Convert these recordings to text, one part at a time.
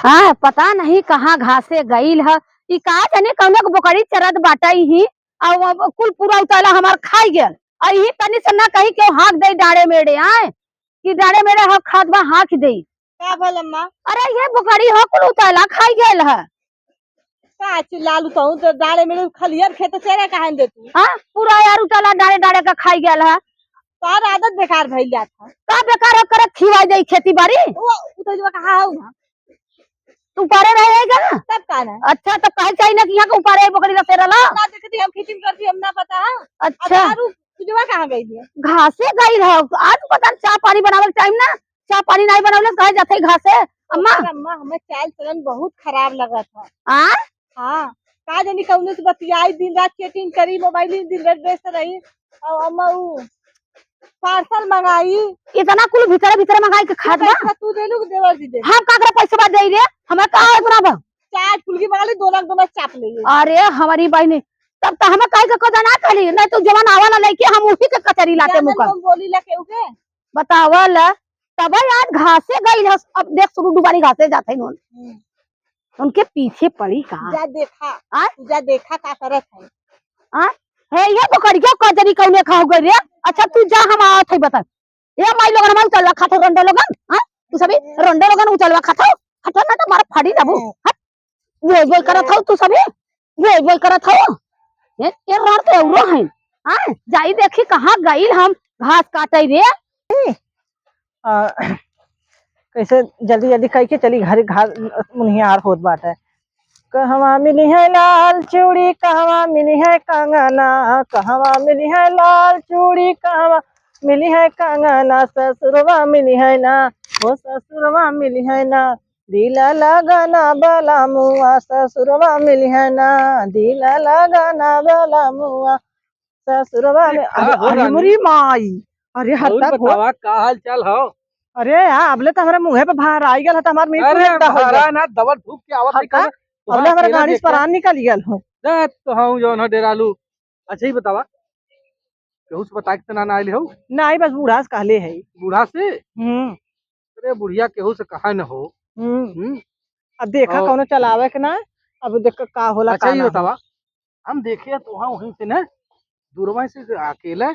हाँ पता नहीं कहाँ घासे गईल है। ई का जाने कौने के बोकरी चरत बाटई ही और कुल पूरा उताला हमार खाई गेल। और यही तनी से ना कही के हाँक दे डाड़े मेड़े आए कि डाड़े मेड़े ह खाद बा हाँक दे। का भल अम्मा? अरे ये बोकरी हो कुल उताला खाई गेल है। का चिल्लालू कहूँ तो दाड़े में खलियर खेत चेरे कहाँ दे तू? हाँ पूरा यार उताला डाड़े डाड़े का खाई गेल है। तोहर आदत बेकार भइल जात है। का बेकार हो करे खिवाई दे खेती बाड़ी वो उतजवा कहाँ हऊ ना? तू पारे रहेगा ना। तब का ना? अच्छा तो कहे चाहिए ना कि यहाँ के ऊपर बोकरी का तेरला। ना देखती हम खेती में करती हम ना पता है। अच्छा तुझवा कहाँ गई है? घासे गई है आज पता चाय पानी बनावल टाइम ना चाय पानी नहीं बनावले कहे जाते घासे। अम्मा अम्मा हमें चाल चलन बहुत खराब लगा था। हाँ हाँ का जानी कौन से बतियाई दिन रात चैटिंग करी मोबाइल दिन रात व्यस्त रही और अम्मा वो पार्सल मंगाई इतना कुल भीतर भीतर मंगाई के खाद बा तू देलू के देवर जी दे हम काकरा पैसा दे रे हमें का इतना बा चार फुलकी मंगा ली 2 लाख 2 लाख चाप ले अरे हमारी बहनी तब तो हमें कहे के कदा ना करी नहीं तो जवान आवाला लेके हम उसी के कचरी लाते मुका हम बोली ला के उके बतावल तब आज घासे गई है। अब देख शुरू दुबारी घासे जाते हैं उनके पीछे पड़ी कहाँ जा देखा का करत है है ये बकरिया कजरी कौने खा हो गई रे। अच्छा तू जा हम आवत है बता ये माई लोगन हम चलवा खातो रंडे लोगन हां तू सभी रंडे लोगन उचलवा खातो खातो ना तो मारा फाड़ी दबू वो करत हो तू सभी वो करत हो ये रात औरो है हां जाई देखी कहां गईल हम घास काटई रे कैसे जल्दी जल्दी कह के चली घर घास मुनिहार होत बाटे। कहवा मिली है लाल चूड़ी कहवा मिली है कंगना कहवा मिली है लाल चूड़ी कहवा मिली है कंगना ससुरवा मिली है ना वो ससुरवा मिली है ना दिला लगाना बला मुआ ससुरवा मिली है ना दिला लगाना बला मुआ ससुरवा में अरे मोरी माई अरे हत्ता बतावा का हाल चाल हो। अरे यार अबले तो हमारे मुंह पे बाहर आई गया था हमारे मुंह अरे बहरा ना दवा धूप के आवत निकल अबले हमारे गाड़ी से परान निकल गया हो तो हम जो ना डेरालू। अच्छा ही बतावा केहू से बता के ना आइल हो ना आई बस बूढ़ा से कहले है बूढ़ा से। अरे बुढ़िया केहू से कहा न हो। अब देखा कौनो चलावे के ना अब देख का होला। अच्छा ही बतावा हम देखे तो वहाँ वहीं से ना दूरवा से अकेले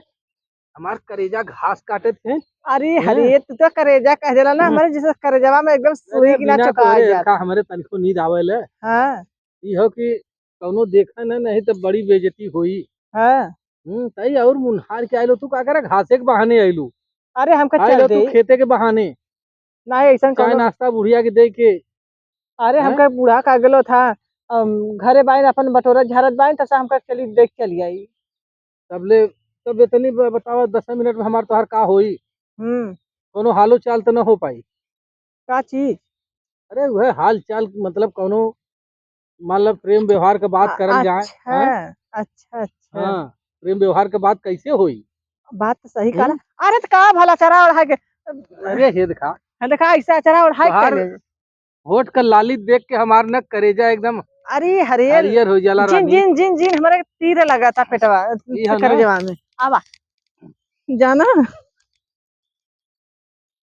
हमार करेजा घास काटे थे। अरे हरे तू तो करेजा कह देला ना हमारे जैसे करेजावा में एकदम सुई की ना चुका का हमारे तनिको नींद आवेले। हां ई हो कि कौनो देखा ना नहीं तो बड़ी बेइज्जती हुई। हां तई और मुनहार के आइलो तू का करे घासे के बहाने आइलू। अरे हमका चल दे तू खेते के बहाने ना ऐसा चाय नाश्ता बुढ़िया के दे के। अरे हमका बूढ़ा का गेलो था घरे बाइन अपन बटोरा झारत बाइन तसा हमका चली देख चली आई तबले तब इतनी बतावा 10 मिनट में हमार तोहार का होई। कोनो हालो चाल तो न हो पाई का चीज। अरे वह हाल चाल मतलब कोनो मतलब प्रेम व्यवहार के बात करल जाए। अच्छा अच्छा हाँ प्रेम व्यवहार के बात कैसे होई। बात तो सही कहा। अरे तो का भला चरा ओढ़ा के अरे हे देखा ऐसा चरा ओढ़ा के होठ का लाली देख के हमार न करेजा एकदम अरे हरियर हो जाला। जिन जिन जिन जिन हमारे तीर लगा था पेटवा करेजवा में आवा जाना।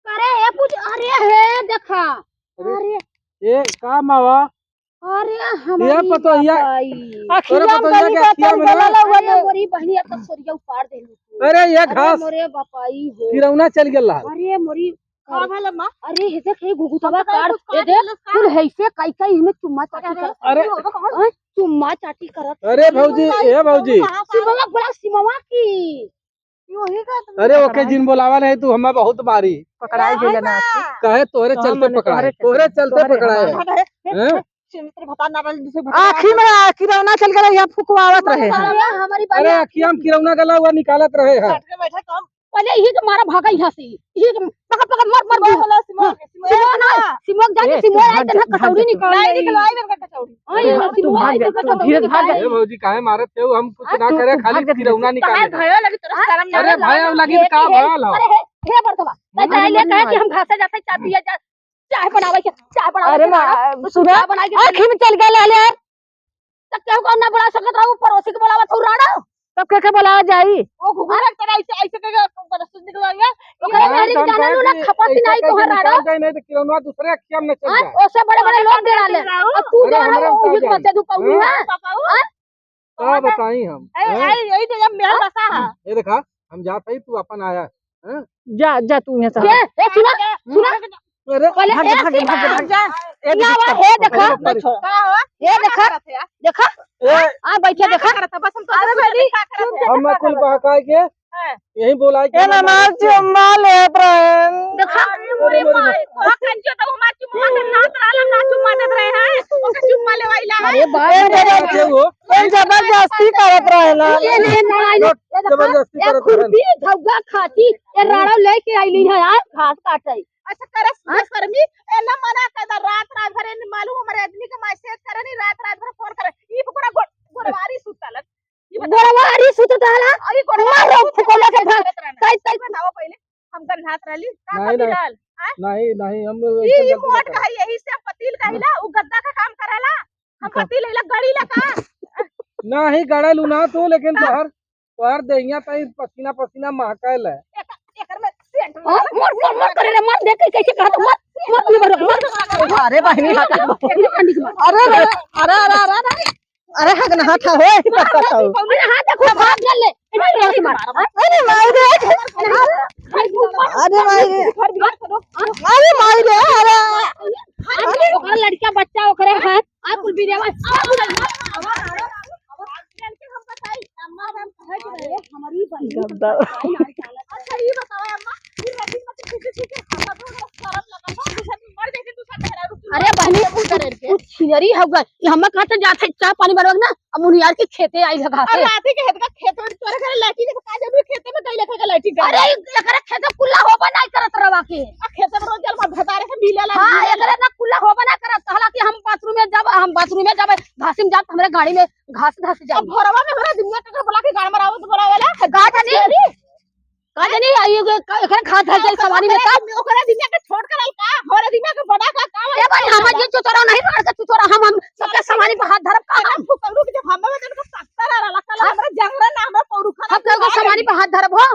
अरे ये पूछ अरे हे देखा अरे ये का मावा अरे हमारी पतो अखिया में मोरी बहनी अब सोरिया उपाड़ देलू। अरे ये घास मोरे बापाई हो किरौना चल गेल। अरे मोरी का भला मां अरे हे देख हे गुगुतवा काट ये देख फुल हैसे काई काई इसमें चुम्मा चाटी कर। अरे चुम्मा चाटी करत। अरे भौजी ए भौजी सिमवा बड़ा सिमवा की योही का। अरे ओके जिन बोलावा नहीं तू हमें बहुत मारी पकड़ाई गेल ना कहे तोरे चलते पकड़ाए तोरे चलते पकड़ाए हैं आखिर में किरौना चल गया यहाँ फुकवावत रहे हैं। अरे अखिया में किरौना गला हुआ निकालत रहे हैं। पहले यही के मारा भागा यहाँ से यही पकड़ पकड़ मर मर सिमोन जाके सिमोन आई तना कटौरी निकाल नहीं निकलवाई मेरे कटौरी हां सिमोन आई तना कटौरी निकाल। ए भौजी काहे मारत थे हम कुछ ना करे खाली किरौना निकाले भयो लगी तोरा शर्म ना। अरे भाई लगी का भयल हो। अरे हे बरतवा मैं ले कहे कि हम घासे जाते चाय पिए जा चाय बनावे अरे सुना आखिर में चल गया ले यार तब क्यों को ना बना सकत रहू पड़ोसी के बोलावा थौ राड़ा तब के बुलाया जाई वो घुघुर तेरा ऐसे ऐसे के बरस निकलवाएगा ओकरे हाँ, मेरी जानता जाना है नु ना कि खपती ऐसा नहीं तो करके राड़ा निकाल जाए, नहीं तो किरौनवा दूसरे अखिया में चल जाए। ओसे बड़े लोग दे डाले और तू अरे जो है हमरे वो में उही कहाँ बच्चे तू कौनी जाई? है क्या बताई हम हैं? यही तो जब मेल बसा है ये देखा हम जात है, तू अपन आया हैं? जा जा तू यहाँ से ये ए सुना सुना अरे पहले भाग ए भाग भाग भाग जा या वा हे देखा अरे बाप रे। का हुआ ये देखा देखा आ बैठे देखा अरे बेटी हम मैं कुल बहकाए के यही बोला के ए ना ना चुम्मा ले प्रेम देखा अरे मोरी तो कंजो तो हमार चुम्मा के नाच रहला का चुम्मा देत रहे हैं ओके चुम्मा लेवाइला अरे क्या हो ए जबरदस्ती करत रहेला ये नहीं नहीं जबरदस्ती ये करत रहन। खुरपी धौगा खाती ये राड़ा लेके आइली है यार घास काटई अच्छा करे शर्मी ए ना मना कर रात रात भर नहीं मालूम हमारे आदमी के मैसेज करे नहीं रात भर फोन करे ई पूरा गोड़वारी सुतल गोड़वारी सुतताला अरे गोड़वारी फुकोला के भाग तई तई बताओ पहले हम कर हाथ रहली का नहीं, पति नहीं। डाल नहीं नहीं हम ई ऐसे गलती मोट ना कही यही से पतिल कहिला उ गद्दा का काम करेला हम पति लेला गड़ी लगा करें। नहीं गड़ल ना तू, लेकिन तोहर देहिया तई पसीना पसीना महकल है। एकर में सेंट मोर करे रे मार देख कैसे कहत मत अरे बहनी हाथ अरे अरे अरे अरे अरे अरे हग ना हाथ हो ही बात करता हूँ अरे हां देखो भाग गल ले इधर मार अरे माई रे अरे माई रे अरे माई रे अरे ओकरा लड़का बच्चा ओकरे हाथ आ कुल बिरेवा हम बताई अम्मा हम कहे के रहे हमारी गद्दा अच्छा ये बताओ अम्मा ये रही मत ठीक खाना तो शरम लगा मर जाके तू सब मेरा रुक अरे बहनी कुछ छिनरी हो गई ये हम कहां से जाते चाय पानी बनवा ना अब मुनियार के खेते आई लगा अरे आती के खेत में तोरे घर लाठी के का जब खेते में गई लेके लाठी अरे एकरा खेत कुल्ला हो बना करत रवा के खेत में रोज जल में भतारे के मिले ला हां एकरा ना कुल्ला हो बना करत हालांकि हम बाथरूम में जब घासी में जात हमरे गाड़ी में घास जा भोरवा में हमरा दुनिया के बोला के गाड़ मरावत बोलावेला गाठ नहीं काजनी आइयो एखन खात है सवारी में का ओकरा दिनिया के छोड़ करल का हमरा दिनिया के बड़ा का ए भाई हम जे चोरा नहीं मार के चोरा हम सबके सवारी पे हाथ धरब का हम फुकरू के जब हम में तन को पत्थर रहला कल हमरा जंगल ना हमरा पौड़ू खा हम के सवारी पे हाथ धरब हो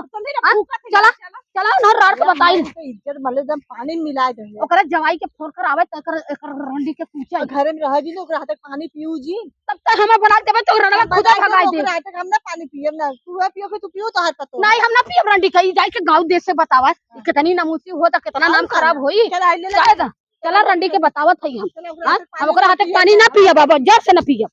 चला चला ना रात के बताई इज्जत मले जब पानी मिला दे ओकरा जवाई के फोन कर आवे त एकर रंडी के पूछे घर में रह जी ओकरा हाथ पानी पियू जी तब तक हमें बना देबे तो रंडवा खुदा भगाई दे ओकरा हाथ हम ना पानी पियब ना तू पियो के तू पियो तो हाथ पतो नहीं हम ना पियब रंडी कही जाए के गांव देश से बतावा कितनी नमूसी हो त कितना नाम खराब होई चला रंडी के बतावत है हम ओकरा हाथ पानी ना पियब बाबा जर से ना पियब